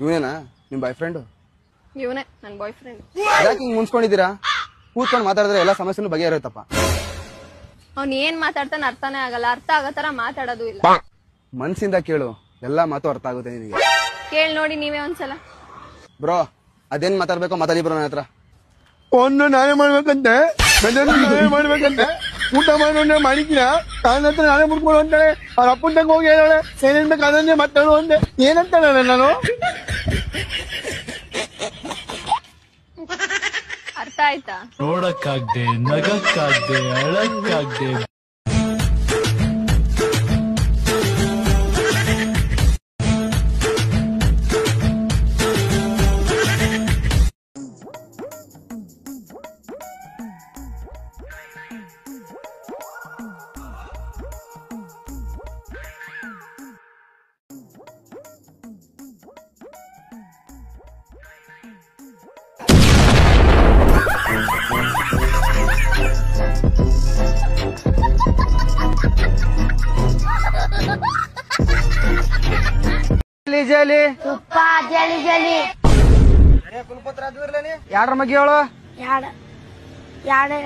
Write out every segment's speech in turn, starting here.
ಇವನೇನಾ ನಿಮ್ boy friend? ಇವನೇ ನನ್ ಬಾಯ್ ಫ್ರೆಂಡ್. ಯಾಕೆ ಹಿಂಗ್ ಮುನ್ಸ್ಕೊಂಡಿದ್ದೀರಾ? ಕೂತ್ಕೊಂಡು ಮಾತಾಡಿದ್ರೆ ಎಲ್ಲ ಸಮಸ್ಯೆನೂ ಬಗೆಹರಿಯುತ್ತಪ್ಪ. ಅವ್ನ್ ಏನ್ ಮಾತಾಡ್ತಾನೆ ಅರ್ಥನೇ ಆಗಲ್ಲ, ಅರ್ಥ ಆಗೋ ತರ ಮಾತಾಡೋದು ಇಲ್ಲ. ಮನ್ಸಿಂದ ಕೇಳು, ಎಲ್ಲಾ ಮಾತು ಅರ್ಥ ಆಗುತ್ತೆ ನಿನಗೆ. ಕೇಳ್ ನೋಡಿ ನೀವೇ ಒಂದ್ಸಲ. ಬ್ರೋ ಅದೇನ್ ಮಾತಾಡ್ಬೇಕೋ ಮಾತಾಡಿ ಬ್ರೋ ನನ್ನ ಹತ್ರ. ಒಂದು ನಾನೇ ಮಾಡ್ಬೇಕಂತೆ, ನಾನೇ ಮಾಡ್ಬೇಕಂತೆ, ಊಟ ಮಾಡೋಣ ಮಾಡಿದ್ನ ನನ್ನ ಹತ್ರ ನಾನೇ ಮುಡ್ಕೊಂಡು ಅಂತಾಳೆ. ಅವ್ರ ಅಪ್ಪನ ತಂಗ ಹೋಗಿ ಹೇಳೋಳೆ ಏನೇನ್ ಬೇಕು ಅದನ್ನೇ ಮಾತಾಡು ಅಂದೆ. ಏನಂತಾಳೆ ನಾನು? ಅರ್ಥ ಆಯ್ತಾ? ನೋಡಕ್ಕಾಗ್ದೆ, ನಗಕ್ಕಾಗ್ದೆ, ಅಳಕ್ಕಾಗ್ದೆ. ಜಲಿ ತುಪ್ಪ ಜಲಿ ಜಲಿ ಕುಲಪತ್ರ ಯಾರ ಮಗಿ ಹೇಳು? ಎರಡು 6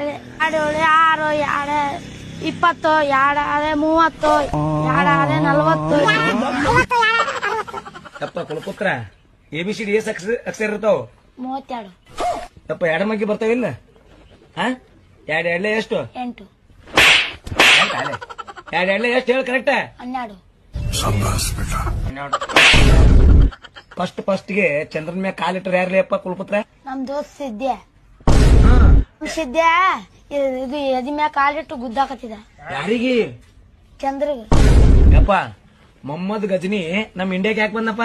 2 20 2 30 2 40 ಯಪ್ಪ ಕುಲಪುತ್ರ ABCD ಎಸ್ ಅಕ್ಷರ ಇರ್ತಾವ? 32 ಯಪ್ಪ ಎರಡು ಮಗ್ಗಿ ಬರ್ತಾವಿಲ್ಲ? ಎರಡು ಎಡ್ಲೆ ಎಷ್ಟು? 8 ಎರಡು ಎಡ್ಲೆ ಎಷ್ಟು ಹೇಳಿ ಕರೆಕ್ಟ್? 12 ಫಸ್ಟ್ ಗೆ ಚಂದ್ರನ ಮ್ಯಾಗ ಕಾಲಿಟ್ರ ಯಾರ್ಲಿ ಅಪ್ಪ ಕುಲಪುತ್ರ? ನಮ್ ದೋಸ್ತ್ ಸಿದ್ದೆ ಇದು ಎದಿ ಮ್ಯಾಗ ಕಾಲಿಟ್ಟು ಗುದ್ದಾಕತ್ತಿದ. ಯಾರಿಗೆ? ಚಂದ್ರಗ. ಯಪ್ಪ ಮೊಹಮ್ಮದ್ ಗಜನಿ ನಮ್ ಇಂಡಿಯಾಕ್ ಯಾಕೆ ಬಂದಪ್ಪ?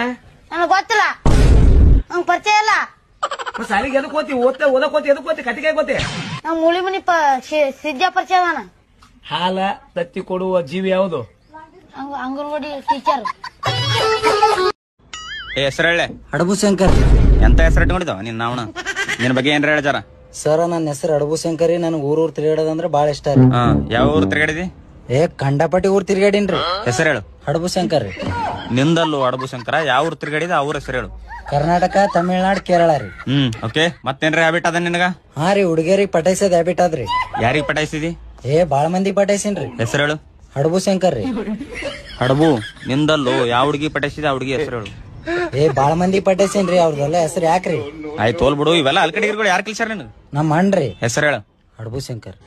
ನನಗ್ ಗೊತ್ತಿಲ್ಲ, ನಂಗ್ ಪರಿಚಯ ಇಲ್ಲ. ಸಾಲಿಗೆ ಎದಕ್ ಹೋತಿ? ಓದಕ್ ಹೋತಿ, ಎದಕ್ ಹೋತಿ? ಕಟ್ಟಿಗೆ ಹೋತಿ? ನಮ್ ಮುಳಿ ಮನಿ ಸಿದ್ದ ಪರಿಚಯ ಅದಾನ. ಹಾಲ ತತ್ತಿ ಕೊಡುವ ಜೀವಿ ಯಾವುದು? ಅಂಗನವಾಡಿ ಟೀಚರ್. ಹೆಸರು ಹೇಳೆ. ಹಡಬು ಶಂಕರ್. ಎಂತ ಹೆಸರು ಇಟ್ಕೊಂಡಿದ್ದಾವ ನಿನ್ನ ಅವನ? ನಿನ್ ಬಗ್ಗೆ ಏನ್ರ ಹೇಳ ಜರ. ಸರ್ ನನ್ನ ಹೆಸರು ಹಡಬು ಶಂಕರಿ. ನನಗ್ ಊರ್ ತಿರುಗಾಡೋದಂದ್ರೆ ಬಾಳ ಇಷ್ಟ ರೀ. ಯಾವ ಊರು ತಿರುಗಾಡಿದಿ? ಕಂಡಪಟ್ಟಿ ಊರ್ ತಿರ್ಗಾಡಿನ್ರಿ. ಹೆಸರು ಹೇಳು. ಹಡಬು ಶಂಕರ್ ರೀ. ನಿಂದಲ್ಲು ಹಡಬು ಶಂಕರ. ಯಾವ ಊರು ತಿರುಗಾಡಿದ ಆ ಊರ ಹೆಸರು ಹೇಳು. ಕರ್ನಾಟಕ, ತಮಿಳ್ನಾಡು, ಕೇರಳ ರೀ. ಓಕೆ. ಮತ್ತೇನ್ರ ಹ್ಯಾಬಿಟ್ ಅದ ನಿನಗ? ಹಾ ರೀ, ಹುಡುಗಿಯರಿಗೆ ಪಟಾಯಿಸೋದ್ ಹ್ಯಾಬಿಟ್ ಅದ್ರಿ. ಯಾರಿಗ್ ಪಟಾಯಿಸಿದಿ? ಬಾಳ ಮಂದಿ ಪಟಾಯಿಸಿನ್ರಿ. ಹೆಸರು ಹೇಳು. ಹಡಬು ಶಂಕರ್ ರೀ. ಹಡಬು ನಿಂದಲ್ಲು ಯಾವ ಹುಡುಗಿ ಪಟಾಯಿಸಿದ ಆ ಹುಡುಗಿ ಹೆಸರು ಹೇಳು. ಬಾಳ ಮಂದಿ ಪಟಾಯಿಸಿನ್ರಿ. ಅವ್ರದೆಲ್ಲ ಹೆಸರು ಯಾಕ್ರಿ? ಆಯ್ತು ತೋಲ್ ಬಿಡು. ಇವೆಲ್ಲ ಅಲ್ಕಡಿಗಿರ್ಗಳು ಯಾರು ಕಲ್ಸ್ಯಾರ ನಿನಗ? ನಮ್ಮ ಅಣ್ಣ್ರಿ. ಹೆಸರು ಹೇಳು. ಹಡಬು ಶಂಕರ್.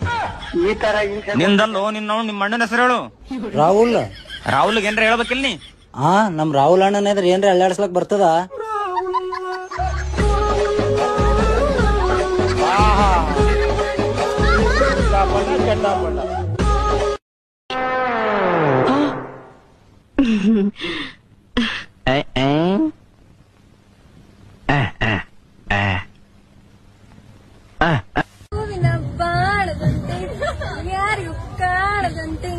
ನಿಂದಲ್ಲು ನಿಮ್ಮ ಅಣ್ಣನ ಹೆಸರು ಹೇಳು. ರಾಹುಲ್. ರಾಹುಲ್ಗೆ ಏನ್ರ ಹೇಳ್ಬೇಕಿಲ್ ನೀ? ನಮ್ ರಾಹುಲ್ ಅಣ್ಣನ ಇದ್ರ ಏನ್ರ ಅಲ್ಲಾಡ್ಸ್ಲಕ್ ಬರ್ತದ? ಹೂವಿನ ಬಾಳದಂತೆ ಯಾರಿಗೂ ಕಾಣದಂತೆ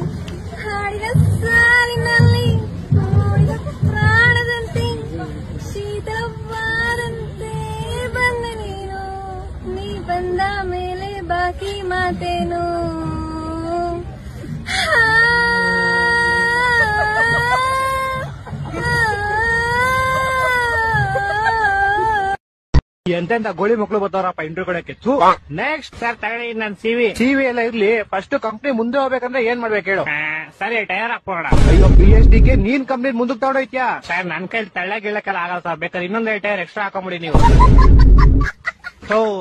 ಹಾಡಿನ ಸಾಲಿನಲ್ಲಿ ಮೂಡಿದ ಪ್ರಾಣದಂತೆ ಶೀತವಾದಂತೆ ಬಂದ ನೀನು, ನೀ ಬಂದ ಮೇಲೆ ಬಾಕಿ ಮಾತೇನು? ಎಂತೆಂತ ಗೋಳಿ ಮಕ್ಳು ಬರ್ತಾರಪ್ಪ ಇಂಟರ್ವ್ಯೂ ಕೊಡಕ್ಕೆ. ನೆಕ್ಸ್ಟ್ ಸರ್ ತಗೊಳ್ಳಿ ನನ್ ಸಿವಿ ಎಲ್ಲ ಇರ್ಲಿ. ಫಸ್ಟ್ ಕಂಪ್ನಿ ಮುಂದೆ ಹೋಗ್ಬೇಕಂದ್ರೆ ಏನ್ ಮಾಡ್ಬೇಕು ಹೇಳು? ಸರಿ ಟೈರ್ ಹಾಕೋಣ. ಅಯ್ಯೋ PhD ಗೆ ನೀನ್ ಕಂಪ್ನಿ ಮುಂದಕ್ಕೆ ತಗೊಂಡೋಯ್ತಿಯಾ? ಸರ್ ನನ್ ಕೈಲಿ ತಳ್ಳಗಿಳಕ್ಕೆಲ್ಲ ಆಗಲ್ಲ ಸರ್. ಬೇಕಾದ್ರೆ ಇನ್ನೊಂದು ಟೈರ್ ಎಕ್ಸ್ಟ್ರಾ ಹಾಕೊಂಬಿಡಿ ನೀವು.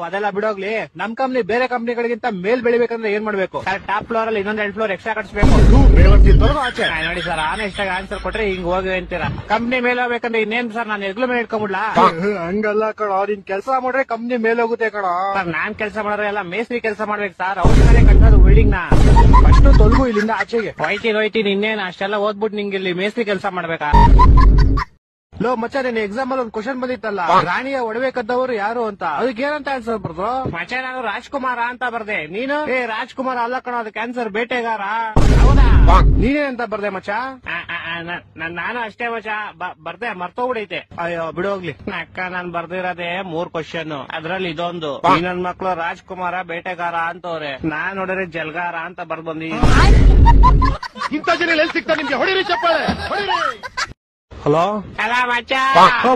ಅದೆಲ್ಲ ಬಿಡೋಗ್ಲಿ. ನಮ್ ಕಂಪ್ನಿ ಬೇರೆ ಕಂಪ್ನಿಗಳಿಗಿಂತ ಮೇಲ್ ಬೆಳಿಬೇಕಂದ್ರೆ ಏನ್ ಮಾಡ್ಬೇಕು? ಟಾಪ್ ಫ್ಲೋರ್ ಅಲ್ಲಿ ಇನ್ನೊಂದ್ 2 ಫ್ಲೋರ್ ಎಕ್ಸ್ಟ್ರಾ ಕಟ್ಸ್ಬೇಕು. ನೋಡಿ ಸರ್, ಆನೆಸ್ಟ್ ಆಗಿ ಆನ್ಸರ್ ಕೊಟ್ರೆ ಹಿಂಗ್ ಹೋಗಿ ಅಂತೀರಾ. ಕಂಪ್ನಿ ಮೇಲೆ ಹೋಗ್ಬೇಕಂದ್ರೆ ಇನ್ನೇನ್ ಸರ್, ನಾನು ಎಗ್ಲು ಮೇಲೆ ಇಟ್ಕೊಂಡ್ಬಿಡ್ಲಾ? ಹಂಗಲ್ಲ ಕಣೋ, ನೀನ್ ಕೆಲಸ ಮಾಡ್ರೆ ಕಂಪ್ನಿ ಮೇಲೆ ಹೋಗುತ್ತೆ ಕಣೋ. ಸರ್ ನಾನ್ ಕೆಲಸ ಮಾಡಿದ್ರೆ ಎಲ್ಲ ಮೇಸ್ತ್ರಿ ಕೆಲಸ ಮಾಡ್ಬೇಕು ಸರ್. ಅವ್ರ ಮೇಲೆ ಕಟ್ಟೋದು ಬಿಲ್ಡಿಂಗ್ ನ. ಅಷ್ಟು ತೊಲಗು ಇಲ್ಲಿಂದ ಆಚೆಗೆ ಹೋಯ್ತೀನಿ. ಇನ್ನೇನು ಅಷ್ಟೆಲ್ಲ ಓದ್ಬಿಟ್ಟು ನಿಂಗೆ ಇಲ್ಲಿ ಮೇಸ್ತ್ರಿ ಕೆಲಸ ಮಾಡ್ಬೇಕಾ? ಲೋ ಮಚ್ಚ, ನಿನ್ ಎಕ್ಸಾಮ್ ಅಲ್ಲಿ ಒಂದು ಕ್ವಶನ್ ಬಂದಿತ್ತಲ್ಲ, ರಾಣಿಯ ಒಡವೆ ಕದ್ದವರು ಯಾರು ಅಂತ. ಅದಕ್ಕೆ ಏನಂತ ಆನ್ಸರ್ ಬರ್ದು? ಮಚ್ಚ ನಾನು ರಾಜ್ಕುಮಾರ ಅಂತ ಬರ್ದೆ. ನೀನು? ರಾಜ್ಕುಮಾರ ಅಲ್ಲ ಕಣ, ಅದಕ್ಕೆ ಆನ್ಸರ್ ಬೇಟೆಗಾರ. ಹೌದಾ? ನೀನೇನಂತ ಬರ್ದೆ ಮಚ್ಚ? ನಾನು ಅಷ್ಟೇ ಮಚ್ಚ ಬರ್ದೆ, ಮರ್ತೋಗ್ಬಿಡೈತೆ. ಅಯ್ಯೋ ಬಿಡೋಗ್ಲಿ ಅಕ್ಕ, ನಾನ್ ಬರ್ದಿರೋದೇ 3 ಕ್ವಶನ್. ಅದ್ರಲ್ಲಿ ಇದೊಂದು. ನನ್ ಮಕ್ಳು ರಾಜ್ಕುಮಾರ ಬೇಟೆಗಾರ ಅಂತವ್ರೆ, ನಾನ್ ನೋಡಿದ್ರೆ ಜಲ್ಗಾರ ಅಂತ ಬರ್ದ್ ಬಂದಿ. ಇಂಥ ಜನ ಎಲ್ಲಿ ಸಿಗ್ತಾ ನಿಮ್ಗೆ? ಹೊಡಿರಿ ಚಪ್ಪಾಳೆ, ಹೊಡಿರಿ. ಹಲೋ ಎಲ್ಲ ಮಚ್ಚ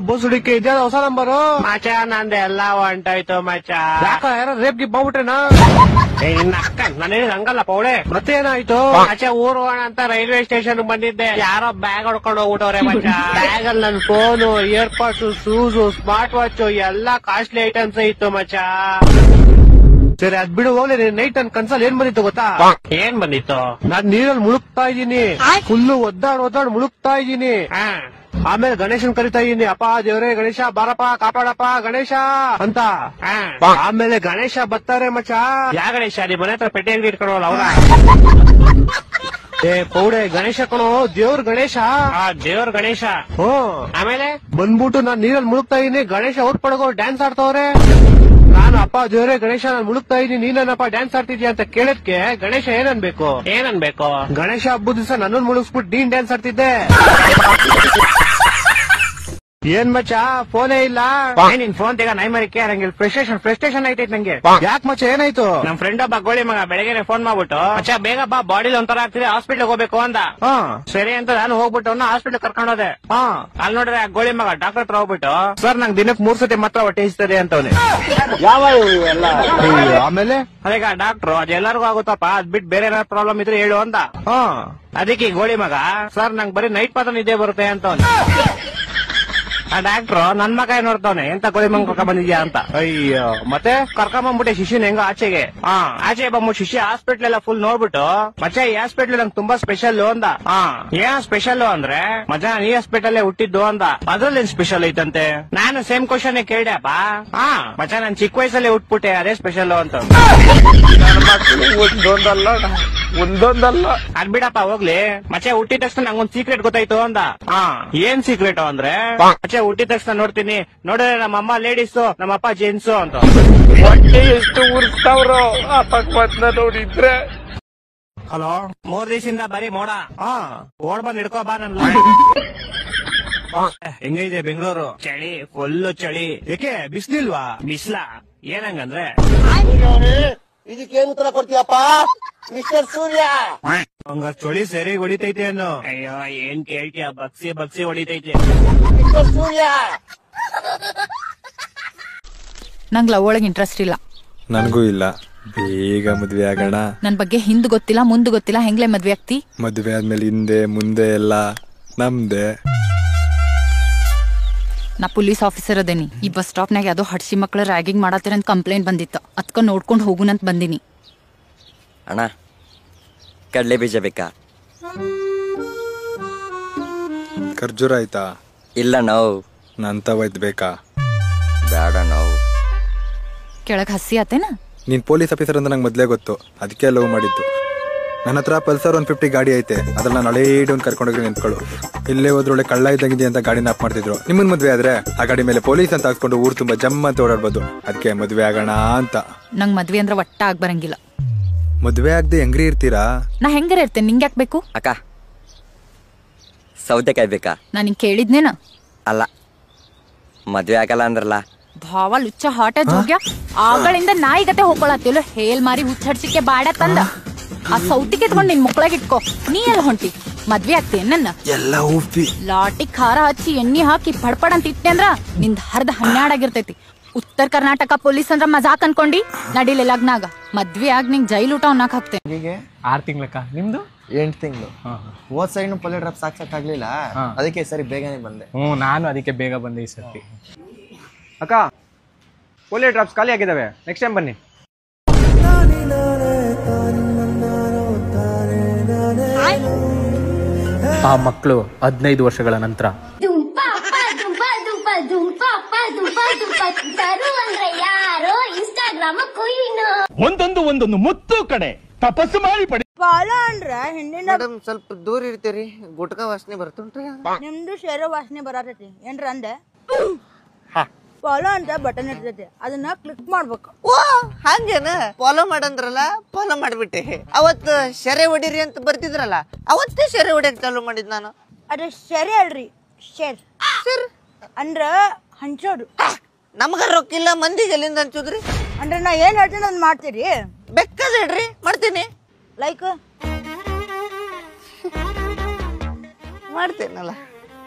ಬಸ್ಡಿಕೆ ಇದ್ಯಾ ಹೊಸ ನಂಬರು ಮಚ್ಚ ನಂದು ಎಲ್ಲ ಹೊಂಟೋಯ್ತು ಮಚ್ಚ ಯಾಕ ಯಾರ ರೇಪ್ ಗಿಪ್ ಹೋಗ್ಬಿಟ್ರೇನಾ ನಿನ್ನ ಅಕ್ಕ ನಾನು ಹೇಳಿದ ಹಂಗಲ್ಲ ಪೌಡೆ ಮತ್ತೆ ಏನಾಯ್ತು ಮಚ್ಚ ಊರು ಹೋಗೋಣ ಅಂತ ರೈಲ್ವೆ ಸ್ಟೇಷನ್ ಬಂದಿದ್ದೆ ಯಾರೋ ಬ್ಯಾಗ್ ಹೊಡ್ಕೊಂಡು ಹೋಗ್ಬಿಟ್ಟವ್ರೆ ಮಚ್ಚ ಬ್ಯಾಗ್ ಅಲ್ಲಿ ನನ್ ಫೋನು ಇಯರ್ಪಾಡ್ಸ್ ಶೂಸು ಸ್ಮಾರ್ಟ್ ವಾಚ್ ಎಲ್ಲಾ ಕಾಸ್ಟ್ಲಿ ಐಟಮ್ಸ್ ಇತ್ತು ಮಚ್ಚ ಸರಿ ಅದ್ ಬಿಡು ಹೋಗ್ಲಿ ನೈಟ್ ನನ್ ಕನ್ಸಲ್ಲಿ ಏನ್ ಬಂದಿತ್ತು ಗೊತ್ತಾ ಏನ್ ಬಂದಿತ್ತು ನಾನ್ ನೀರಲ್ಲಿ ಮುಳುಗ್ತಾ ಇದ್ದೀನಿ ಫುಲ್ಲು ಒದ್ದಾಡ್ ಮುಳುಗ್ತಾ ಇದ್ದೀನಿ ಆಮೇಲೆ ಗಣೇಶನ್ ಕರಿತಾ ಇದೀನಿ ಅಪ್ಪ ದೇವ್ರೇ ಗಣೇಶ ಬಾರಪ್ಪ ಕಾಪಾಡಪ್ಪ ಗಣೇಶ ಅಂತ ಆಮೇಲೆ ಗಣೇಶ ಬರ್ತಾರೆ ಮಚ್ಚ ಯಾ ಗಣೇಶ ನಿಮ್ ಮನೆ ಹತ್ರ ಪೆಟ್ಟಿ ಅಂಗಡಿ ಇಟ್ಕೊಳ್ಳೋಲ್ಲ ಅವ್ರ ಏ ಪೌಡೆ ಗಣೇಶ ಕಣೋ ದೇವ್ರ ಗಣೇಶ ದೇವ್ರ ಗಣೇಶ ಆಮೇಲೆ ಬಂದ್ಬಿಟ್ಟು ನಾನ್ ನೀರಲ್ಲಿ ಮುಳುಗ್ತಾ ಇದೀನಿ ಗಣೇಶ ಔಟ್ ಪಡಗೋ ಡ್ಯಾನ್ಸ್ ಆಡ್ತವ್ರೆ ನಾನು ಅಪ್ಪ ದೇವ್ರೆ ಗಣೇಶ ನಾನು ಮುಳುಗ್ತಾ ಇದೀನಿ ನೀನಪ್ಪ ಡ್ಯಾನ್ಸ್ ಆಡ್ತಿದ್ಯಾ ಅಂತ ಕೇಳದ್ಕೆ ಗಣೇಶ ಏನನ್ಬೇಕು ಗಣೇಶ ಹಬ್ಬದ ದಿವಸ ನನ್ನನ್ನು ಮುಳುಗಿಸ್ಬಿಟ್ಟು ನೀನ್ ಡ್ಯಾನ್ಸ್ ಆಡ್ತಿದ್ದೆ ಏನ್ ಮಚ್ಚ ಫೋನೇ ಇಲ್ಲ ನಿನ್ ಫೋನ್ ತೆಗ ನೈ ಮರಿಕೆ ನಂಗೆ ಫ್ರಸ್ಟ್ರೇಷನ್ ಐತೈತ್ ನಂಗೆ ಯಾಕೆ ಮಚ್ಚ ಏನಾಯ್ತು ನಮ್ ಫ್ರೆಂಡ್ ಒಬ್ಬ ಗೋಳಿ ಮಗ ಬೆಳಗ್ಗೆ ಫೋನ್ ಮಾಡ್ಬಿಟ್ಟು ಮಚ್ಚ ಬೇಗ ಬಾ ಬಾಡಿಲಿ ಒಂಥರ ಆಗ್ತಿದೆ ಹಾಸ್ಪಿಟಲ್ ಹೋಗ್ಬೇಕು ಅಂತ ಸರಿ ಅಂತ ನಾನು ಹೋಗ್ಬಿಟ್ಟು ಹಾಸ್ಪಿಟಲ್ ಕರ್ಕೊಂಡು ಹೋದೆ ಅಲ್ಲಿ ನೋಡ್ರೆ ಆ ಗೋಳಿ ಮಗ ಡಾಕ್ಟರ್ ಹತ್ರ ಹೋಗ್ಬಿಟ್ಟು ಸರ್ ನಂಗೆ ದಿನಕ್ಕೆ 3 ಸತಿ ಮಾತ್ರ ಹೊಟ್ಟೆ ಹಿಸ್ತದೆ ಅಂತವ್ನೆ ಆಮೇಲೆ ಅದೀಗ ಡಾಕ್ಟ್ರು ಅದೆಲ್ಲರಿಗೂ ಆಗುತ್ತಪ್ಪ ಅದ್ ಬಿಟ್ಟು ಬೇರೆ ಏನಾದ್ರು ಪ್ರಾಬ್ಲಮ್ ಇದ್ರೆ ಹೇಳು ಅಂತ ಅದಕ್ಕೆ ಗೋಳಿ ಮಗ ಸರ್ ನಂಗೆ ಬರೀ ನೈಟ್ ಮಾತ್ರ ನಿದ್ದೆ ಬರುತ್ತೆ ಅಂತವ್ನೆ ಆ ಡಾಕ್ಟ್ರು ನನ್ ಮಗ ನೋಡ್ತಾವನೆ ಎಂತ ಗೋಳಿ ಮಂಗ್ ಕರ್ಕೊಂಡ್ ಬಂದಿದ್ಯಾ ಅಂತ ಅಯ್ಯೋ ಮತ್ತೆ ಕರ್ಕೊಂಬಂದ್ಬಿಟ್ಟೆ ಶಿಶುನ್ ಹೆಂಗ ಆಚೆಗೆ ಆಚೆ ಬಂದ್ಬಿಟ್ಟು ಶಿಶು ಹಾಸ್ಪಿಟ್ಲ್ ಎಲ್ಲ ಫುಲ್ ನೋಡ್ಬಿಟ್ಟು ಮಚ್ಚ ಈ ಹಾಸ್ಪಿಟ್ಲ್ ನಂಗೆ ತುಂಬಾ ಸ್ಪೆಷಲ್ ಅಂದ ಏನ್ ಸ್ಪೆಷಲ್ ಅಂದ್ರೆ ಮಚ್ಚ ಈ ಹಾಸ್ಪಿಟಲ್ ಹುಟ್ಟಿದ್ದು ಅಂದ ಅದ್ರಲ್ಲಿ ಏನ್ ಸ್ಪೆಷಲ್ ಐತಂತೆ ನಾನು ಸೇಮ್ ಕ್ವಶನ್ ಕೇಳ್ದಪ್ಪ ಮಚ್ಚ ನಾನ್ ಚಿಕ್ಕ ವಯಸ್ಸಲ್ಲೇ ಹುಟ್ಬಿಟ್ಟೆ ಅದೇ ಸ್ಪೆಷಲ್ ಅಂತ ಒಂದೊಂದಲ್ಲ ಅದ್ ಬಿಡಪ್ಪ ಹೋಗ್ಲಿ ಮಚ್ಚ ಹುಟ್ಟಿದ ತಕ್ಷಣ ನಂಗೊಂದ್ ಸೀಕ್ರೆಟ್ ಗೊತ್ತಾಯ್ತು ಅಂದ ಏನ್ ಸೀಕ್ರೆಟ್ ಅಂದ್ರೆ ಮಚ್ಚ ಹುಟ್ಟಿದ ತಕ್ಷಣ ನೋಡ್ತೀನಿ ನೋಡಿದ್ರೆ ನಮ್ಮಮ್ಮ ಲೇಡೀಸು ನಮ್ಮಪ್ಪ ಜೆಂಟ್ಸು ಅಂತ ಹೊಟ್ಟೆ ಎಷ್ಟು ಉರ್ಸ್ತಾವ್ರು ನೋಡಿದ್ರೆ ಹಲೋ 3 ದಿವಸದಿಂದ ಬರೀ ಮೋಡ ಓಡ್ ಬಂದ್ ಹಿಡ್ಕೋ ಬಾ ನನ್ ಹೆಂಗೈತೆ ಬೆಂಗಳೂರು ಚಳಿ ಫುಲ್ಲು ಚಳಿ ಏಕೆ ಬಿಸ್ಲಿಲ್ವಾ ಬಿಸ್ಲಾ ಏನಂಗಂದ್ರೆ ಇದಕ್ಕೇನು ಉತ್ತರ ಕೊಡ್ತೀಯಪ್ಪ ಮಿಸ್ಟರ್ ಸೂರ್ಯ ಹಂಗ ಚಳಿ ಸರಿ ಹೊಡಿತೈತೆ ಅನ್ನೋ ಅಯ್ಯೋ ಏನ್ ಕೇಳ್ತೀಯ ಬಗ್ಸಿ ಹೊಡಿತೈತೆ ಮಿಸ್ಟರ್ ಸೂರ್ಯ ನಂಗ್ ಲವ್ ಒಳಗ್ ಇಂಟ್ರೆಸ್ಟ್ ಇಲ್ಲ ನನಗೂ ಇಲ್ಲ ಬೇಗ ಮದ್ವೆ ಆಗೋಣ ನನ್ ಬಗ್ಗೆ ಹಿಂದ್ ಗೊತ್ತಿಲ್ಲ ಮುಂದ್ ಗೊತ್ತಿಲ್ಲ ಹೆಂಗ್ಲೆ ಮದ್ವೆ ಆಗ್ತಿ ಮದ್ವೆ ಆದ್ಮೇಲೆ ಹಿಂದೆ ಮುಂದೆ ಎಲ್ಲ ನಮ್ದೆ ನಾ ಪೊಲೀಸ್ ಆಫೀಸರ್ ಅದೇನಿ ಈ ಬಸ್ ಸ್ಟಾಪ್ ನಾಗ ಯಾವ್ದೋ ಹಡ್ಸಿ ಮಕ್ಳ ರ್ಯಾಗಿಂಗ್ ಮಾಡತ್ತಿರಂತ ಕಂಪ್ಲೇಂಟ್ ಬಂದಿತ್ತು ಅದ್ಕ ನೋಡ್ಕೊಂಡ್ ಹೋಗುನಂತ ಬಂದಿನಿ ಅಣ್ಣ ಕಡ್ಲೆ ಬೀಜ ಬೇಕಾ ಖರ್ಜೂರ ಆಯ್ತಾ ಇಲ್ಲ ನಾವು ನಂತವೈತ್ ಬೇಕಾ ಬೇಡ ನಾವು ಕೆಳಗ್ ಹಸಿ ಆತೇನ ನೀನ್ ಪೊಲೀಸ್ ಆಫೀಸರ್ ಅಂತ ನಂಗೆ ಮೊದ್ಲೇ ಗೊತ್ತು ಅದಕ್ಕೆ ಲವ್ ಮಾಡಿದ್ದು ನನ್ನ ಹತ್ರ ಪಲ್ಸರ್ 150 ಗಾಡಿ ಐತೆ ಅದ್ರಲ್ಲಿ ನಾನು ಹಳೇ ಒಂದು ಕರ್ಕೊಂಡೋಗಿ ನಿಂತ್ಕೊಳ್ಳು ಇಲ್ಲೇ ಹೋದ್ರೊಳ್ಳೆ ಕಳ್ಳ ಇದ್ದಂಗಿದೆ ಅಂತ ಗಾಡಿನ ಆಫ್ ಮಾಡ್ತಿದ್ರು ನಿಮ್ಮನ್ ಮದ್ವೆ ಆದ್ರೆ ಆ ಗಾಡಿ ಮೇಲೆ ಪೊಲೀಸ್ ಅಂತ ಹಾಕ್ಸ್ಕೊಂಡು ಊರ್ ತುಂಬಾ ಜಮ್ ಅಂತ ಓಡಾಡ್ಬೋದು ಅದಕ್ಕೆ ಮದ್ವೆ ಆಗೋಣ ಅಂತ ನಂಗ್ ಮದ್ವೆ ಅಂದ್ರೆ ಒಟ್ಟ ಆಗ್ ಬರಂಗಿಲ್ಲ ಮದ್ವೆ ಆಗದೆ ಹೆಂಗ್ರಿ ಇರ್ತೀರಾ ನಾ ಹೆಂಗಾರ ಇರ್ತೇನೆ ನಿಂಗೆ ಯಾಕೆ ಬೇಕು ಅಕ್ಕ ಸೌತೆಕಾಯಿ ಬೇಕಾ ನಾ ನಿಂಗೆ ಕೇಳಿದ್ನೇನ ಅಲ್ಲ ಮದ್ವೆ ಆಗಲ್ಲ ಅಂದ್ರಲ್ಲ ಭಾವ ಲುಚ್ಚ ಹಾಟೆ ಜೋಗ್ಯ ಆಗಳಿಂದ ನಾಯಿಗತೆ ಹೋಗ್ಕೊಳತ್ತಿಲ್ಲ ಹೇಲ್ ಮಾರಿ ಹುಚ್ಚಡ್ಸಿಕೆ ಬಾಡ ತಂದ ಆ ಸೌತಿಗೆ ತಗೊಂಡ್ ನಿನ್ ಮುಕ್ಳಾಗ ಇಟ್ಕೋ ನೀ ಎಲ್ಲ ಹೊಂಟಿ ಮದ್ವೆ ಆಗ್ತೇನೆ ನನ್ನ ಎಲ್ಲ ಉಪ್ಪಿ ಲಾಟಿ ಖಾರ ಹಚ್ಚಿ ಎಣ್ಣೆ ಹಾಕಿ ಪಡ್ಪಡ್ ಅಂತ ಇಟ್ಟೆ ಅಂದ್ರ ನಿಂದ್ ಹರ್ದ 12 ಆಗಿರ್ತೈತಿ ಉತ್ತರ ಕರ್ನಾಟಕ ಪೊಲೀಸ್ ಅಂದ್ರ ಮಜಾಕ್ ಅನ್ಕೊಂಡಿ ನಡಿಲೆ ಲಗ್ನಾಗ ಮದ್ವೆ ಆಗ ನಿಂಗ್ ಜೈಲ್ ಊಟ ಉಣ್ಣಾಕ್ ಹಾಕ್ತೇನೆ 6 ತಿಂಗಳಕ್ಕ ನಿಮ್ದು 8 ತಿಂಗಳು ಹೋದ್ ಸೈಡ್ ಪೊಲೆ ಡ್ರಾಪ್ ಸಾಕ್ಸಕ್ಕಾಗ್ಲಿಲ್ಲ ಅದಕ್ಕೆ ಸರಿ ಬೇಗನೆ ಬಂದೆ ನಾನು ಅದಕ್ಕೆ ಬೇಗ ಬಂದೆ ಈ ಸರ್ತಿ ಅಕ್ಕ ಪೊಲೆ ಡ್ರಾಪ್ಸ್ ಖಾಲಿ ಆಗಿದಾವೆ ನೆಕ್ಸ್ಟ್ ಟೈಮ್ ಬನ್ನಿ ಆ ಮಕ್ಕಳು 15 ವರ್ಷಗಳ ನಂತರ ಒಂದೊಂದು ಮುತ್ತು ಕಡೆ ತಪಸ್ಸು ಮಾಡಿ ಪಡಿ ಮೇಡಮ್ ಸ್ವಲ್ಪ ದೂರ ಇರ್ತೀರಿ ಗುಟ್ಕಾ ವಾಸನೆ ಬರ್ತುಂಟ್ರಿ ನಿಮ್ದು ಶೇರ ವಾಸನೆ ಬರತೈತಿ ಏನ್ರ ಅಂದೆ ಫಾಲೋ ಅಂತ ಬಟನ್ ಇರ್ತೈತಿ ಅದನ್ನ ಕ್ಲಿಕ್ ಮಾಡ್ಬೇಕು ಓ ಹಂಗೇನ ಫಾಲೋ ಮಾಡಂದ್ರಲ್ಲ ಫಾಲೋ ಮಾಡ್ಬಿಟ್ಟೆ ಅವತ್ ಶೆರೆ ಹೊಡಿರಿ ಅಂತ ಬರ್ತಿದ್ರಲ್ಲ ಅವತ್ತೇ ಶೆರೆ ಹೊಡಿಯಕ್ ಚಾಲು ಮಾಡಿದ್ ನಾನು ಅದ ಶೆರೆ ಅಲ್ರಿ ಶೇರ್ ಸರ್ ಅಂದ್ರ ಹಂಚೋದು ನಮ್ಗ ರೊಕ್ಕಿಲ್ಲ ಮಂದಿಗೆ ಎಲ್ಲಿಂದ ಹಂಚುದ್ರಿ ಅಂದ್ರೆ ನಾ ಏನ್ ಹೇಳ್ತೀನಿ ಅದ್ ಮಾಡ್ತೀರಿ ಬೆಕ್ಕದ ಹೇಳ್ರಿ ಮಾಡ್ತೀನಿ ಲೈಕ್ ಮಾಡ್ತೇನಲ್ಲ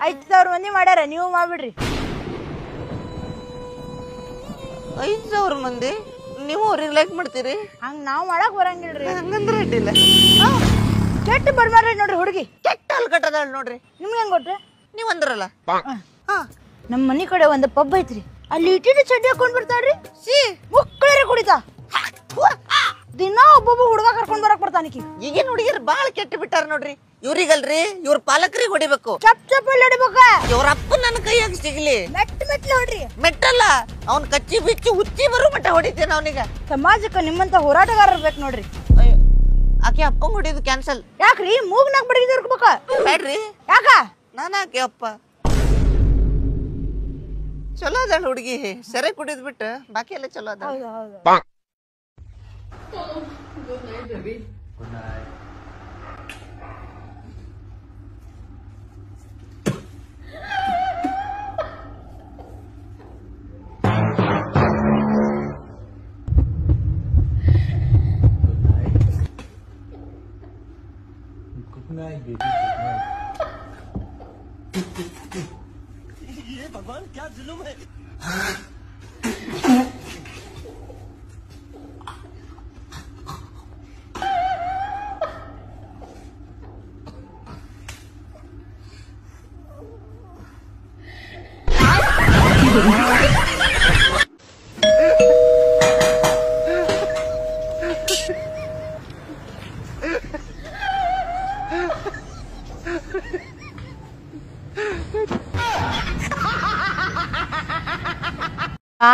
5,000 ಮಂದಿ ಮಾಡ್ಯಾರ, ನೀವು ಮಾಡ್ಬಿಡ್ರಿ. 5,000 ಮಂದಿ ನೀವು ಅವ್ರಿಗೆ ಲೈಕ್ ಮಾಡ್ತೀರಿ? ಹಂಗ ನಾವ್ ಮಾಡಕ್ ಬರಂಗಿಲ್ರಿ. ಹಂಗಂದ್ರೆ ಅಡ್ಡಿಲ್ಲ. ಕೆಟ್ಟ ಬರ್ಮಾರ್ರಿ ನೋಡ್ರಿ ಹುಡುಗಿ. ಕೆಟ್ಟ ಹಲ್ ಕಟ್ಟದಾಳ ನೋಡ್ರಿ. ನಿಮ್ಗೆ ಹೆಂಗ್ ಗೊತ್ತ? ನೀವ್ ಅಂದ್ರಲ್ಲ. ನಮ್ ಮನಿ ಕಡೆ ಒಂದು ಪಬ್ ಐತ್ರಿ, ಅಲ್ಲಿ ಇಟ್ಟಿಟ್ಟು ಚಡ್ಡಿ ಹಾಕೊಂಡ್ ಬರ್ತಾಳ್ರಿ. ಮುಕ್ಕಳರಿ ಕುಡಿತಾ ದಿನ ಒಬ್ಬೊಬ್ಬ ಹುಡುಗ ಕರ್ಕೊಂಡ್ ಬರಕ್ ಬರ್ತಾನಿಕಿ. ಈಗಿನ ಹುಡುಗಿರ್ ಬಾಳ ಕೆಟ್ಟ ಬಿಟ್ಟಾರ ನೋಡ್ರಿ. ಇವ್ರಿಗಲ್ರಿ, ಇವ್ರ ಪಾಲಕರಿಗೆ ಹೊಡಿಬೇಕು. ಚಪ್ ಚಪ್ಪಲ್ಲಿ ಹೊಡಿಬೇಕ. ಇವ್ರ ಅಪ್ಪ ನನ್ನ ಕೈಯಾಗ ಸಿಗ್ಲಿ. ಮೆಟ್ಲು ಹೊಡ್ರಿ. ಮೆಟ್ಟಲ್ಲ, ಅವ್ನ್ ಕಚ್ಚಿ ಬಿಚ್ಚಿ ಹುಚ್ಚಿ ಬರೋ ಮಟ್ಟ ಹೊಡಿತೇನೆ ಅವನಿಗ. ಸಮಾಜಕ್ಕೆ ನಿಮ್ಮಂತ ಹೋರಾಟಗಾರರು ಬೇಕು ನೋಡ್ರಿ. ಆಕೆ ಅಪ್ಪಂಗ್ ಹೊಡಿಯೋದು ಕ್ಯಾನ್ಸಲ್. ಯಾಕ್ರಿ? ಮೂಗ್ನಾಗ ಬಡಗಿದ್ ಇರ್ಬೇಕ. ಬೇಡ್ರಿ. ಯಾಕ? ನಾನಾಕೆ ಅಪ್ಪ ಚಲೋ ಅದಾಳ ಹುಡುಗಿ. ಸೆರೆ ಕುಡಿದ್ ಬಿಟ್ಟು ಬಾಕಿ ಎಲ್ಲ ಚಲೋ ಅದ. भगवान क्या जुल्म है.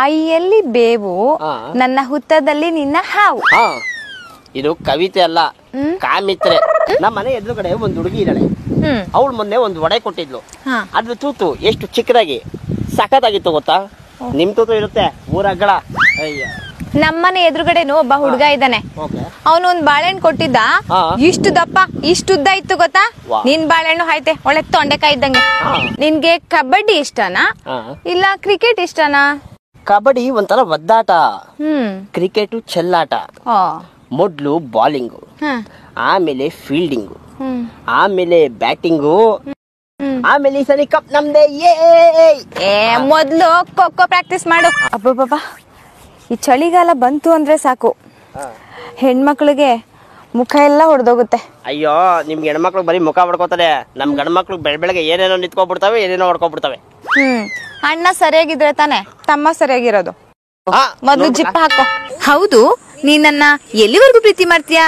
ಬಾಯಿಯಲ್ಲಿ ಬೇವು, ನನ್ನ ಹುತ್ತದಲ್ಲಿ ನಿನ್ನ ಹಾವು. ಇದು ಕವಿತೆ ಅಲ್ಲ, ಕಾಮಿತ್ರೆ. ನಮ್ಮ ಮನೆ ಎದುರುಗಡೆ ಒಂದ್ ಹುಡುಗಿ ಇದ್ದಾಳೆ. ಅವಳು ಮೊನ್ನೆ ಒಂದು ವಡೆ ಕೊಟ್ಟಿದ್ಲು. ಅದ್ರ ತೂತು ಎಷ್ಟು ಚಿಕ್ಕದಾಗಿ ಸಖತ್ತಾಗಿತ್ತು ಗೊತ್ತಾ? ನಿಮ್ ತೂತು ಇರುತ್ತೆ ಊರಗಳ. ಅಯ್ಯ, ನಮ್ಮನೆ ಎದುರುಗಡೆನು ಒಬ್ಬ ಹುಡುಗ ಇದ್ದಾನೆ. ಅವನು ಒಂದ್ ಬಾಳೆಹಣ್ಣು ಕೊಟ್ಟಿದ್ದ. ಇಷ್ಟು ದಪ್ಪ ಇಷ್ಟು ಉದ್ದ ಇತ್ತು ಗೊತ್ತಾ? ನಿನ್ ಬಾಳೆಹಣ್ಣು ಆಯ್ತೆ ಒಳ್ಳೆ ತೊಂಡೆಕಾಯಿ ಇದ್ದಂಗೆ. ನಿನ್ಗೆ ಕಬಡ್ಡಿ ಇಷ್ಟನಾ ಇಲ್ಲ ಕ್ರಿಕೆಟ್ ಇಷ್ಟನಾ? ಕಬಡ್ಡಿ ಒಂಥರ ಒದ್ದಾಟ, ಕ್ರಿಕೆಟ್ ಚೆಲ್ಲಾಟ. ಮೊದ್ಲು ಬಾಲಿಂಗು, ಆಮೇಲೆ ಫೀಲ್ಡಿಂಗು, ಆಮೇಲೆ ಬ್ಯಾಟಿಂಗು, ಆಮೇಲೆ ಈ ಸಲ ಕಪ್ ನಮ್ದೆ. ಮೊದ್ಲು ಖೋ ಪ್ರಾಕ್ಟೀಸ್ ಮಾಡು. ಅಬ್ಬಬ್ಬ, ಈ ಚಳಿಗಾಲ ಬಂತು ಅಂದ್ರೆ ಸಾಕು, ಹೆಣ್ಮಕ್ಳಿಗೆ ಮುಖ ಎಲ್ಲ ಹೊಡೆದೋಗುತ್ತೆ. ಅಯ್ಯೋ, ನಿಮ್ಗೆ ಹೆಣ್ಮಕ್ಳು ಬರೀ ಮುಖ ಹೊಡ್ಕೋತಾರೆ. ನಮ್ ಗಂಡ್ಮಕ್ಳು ಬೆಳಗ್ಗೆ ಏನೇನೋ ನಿಂತ್ಕೊಬಿಡ್ತಾವೆ, ಏನೇನೋ ಹೊಡ್ಕೊಬಿಡ್ತಾವೆ. ಅಣ್ಣ ಸರಿಯಾಗಿದ್ರೆ ತಾನೆ ತಮ್ಮ ಸರಿಯಾಗಿರೋದು. ಮೊದ್ಲು ಜಿಪ್ ಹಾಕೋ. ಹೌದು, ನೀನ್ ನನ್ನ ಎಲ್ಲಿವರೆಗೂ ಪ್ರೀತಿ ಮಾಡ್ತೀಯಾ?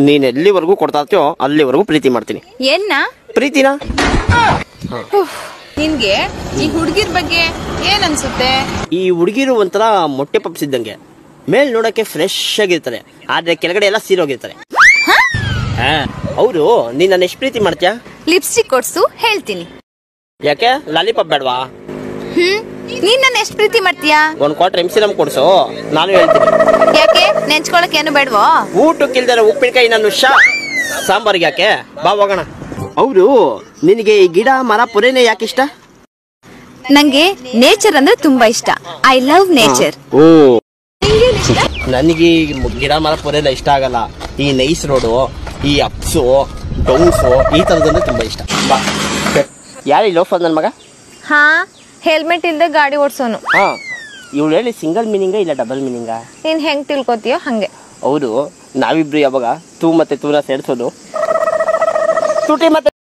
ನೀನ್ ಎಲ್ಲಿವರೆಗೂ ಕೊಡ್ತಾ ಇರ್ತೀಯೋ ಅಲ್ಲಿವರೆಗೂ ಪ್ರೀತಿ ಮಾಡ್ತೀನಿ. ಏನ್ನ ಪ್ರೀತಿನ? ನಿನ್ಗೆ ಈ ಹುಡುಗಿರ್ ಬಗ್ಗೆ ಏನ್ ಅನ್ಸುತ್ತೆ? ಈ ಹುಡುಗಿರು ಒಂಥರ ಮೊಟ್ಟೆ ಪಪ್ಸ್ ಇದ್ದಂಗೆ. ಮೇಲ್ ನೋಡಕ್ಕೆ ಫ್ರೆಶ್ ಆಗಿರ್ತಾರೆ, ಆದ್ರೆ ಕೆಳಗಡೆ ಎಲ್ಲ ಸೀರೋಗಿರ್ತಾರೆ. ಅವರು ನೀನ್ ನನ್ನ ಎಷ್ಟು ಪ್ರೀತಿ ಮಾಡ್ತೀಯಾ? ಲಿಪ್ಸ್ಟಿಕ್ ಕೊಡ್ಸು ಹೇಳ್ತೀನಿ. ಯಾಕೆ ಲಾಲಿಪಾಪ್ ಬೇಡವಾ? ನೀನ್ ನನ್ನ ಎಷ್ಟು ಪ್ರೀತಿ ಮಾಡ್ತೀಯಾ? ಒಂದ್ ಕ್ವಾರ್ಟರ್ ಎಮ್ಸಿರಂ ಕೊಡ್ಸು, ನಾನು ಹೇಳ್ತೀನಿ. ಯಾಕೆ ನೆಂಚ್ಕೊಳಕ್ ಏನು ಬೇಡವೋ? ಊಟಕ್ಕಿಲ್ದಾರ ಉಪ್ಪಿನಕಾಯಿ ನಾನು ಸಾಂಬಾರ್ಗೆ ಯಾಕೆ? ಬಾ ಹೋಗೋಣ. ಅವರು ನಿನಗೆ ಈ ಗಿಡ ಮರ ಪೊರೆನೆ ಯಾಕೆ ಇಷ್ಟ? ನಂಗೆ ನೇಚರ್ ಅಂದ್ರೆ ತುಂಬಾ ಇಷ್ಟ. I love nature. ಓ, ನನಗೆ ಗಿಡ ಮರ ಪೊರೆಲ್ಲ ಇಷ್ಟ ಆಗಲ್ಲ. ಈ ನೈಸ್ ರೋಡು, ಈ ಅಪ್ಸು ಡೌನ್ಸು, ಈ ತರದಂದ್ರೆ ತುಂಬಾ ಇಷ್ಟ. ಯಾರು ಲೋಫರ್ ನನ್ ಮಗ? ಹಾ, ಹೆಲ್ಮೆಟ್ ಇಲ್ದೆ ಗಾಡಿ ಓಡ್ಸೋನು. ಇವಳು ಹೇಳಿ ಸಿಂಗಲ್ ಮೀನಿಂಗ ಇಲ್ಲ ಡಬಲ್ ಮೀನಿಂಗ? ನೀನ್ ಹೆಂಗ್ ತಿಳ್ಕೊತೀಯೋ ಹಂಗೆ. ಹೌದು, ನಾವಿಬ್ರು ಯಾವಾಗ ತೂ ಮತ್ತೆ ತೂನ ಸೇರ್ಸೋದು? ತುಟಿ ಮತ್ತೆ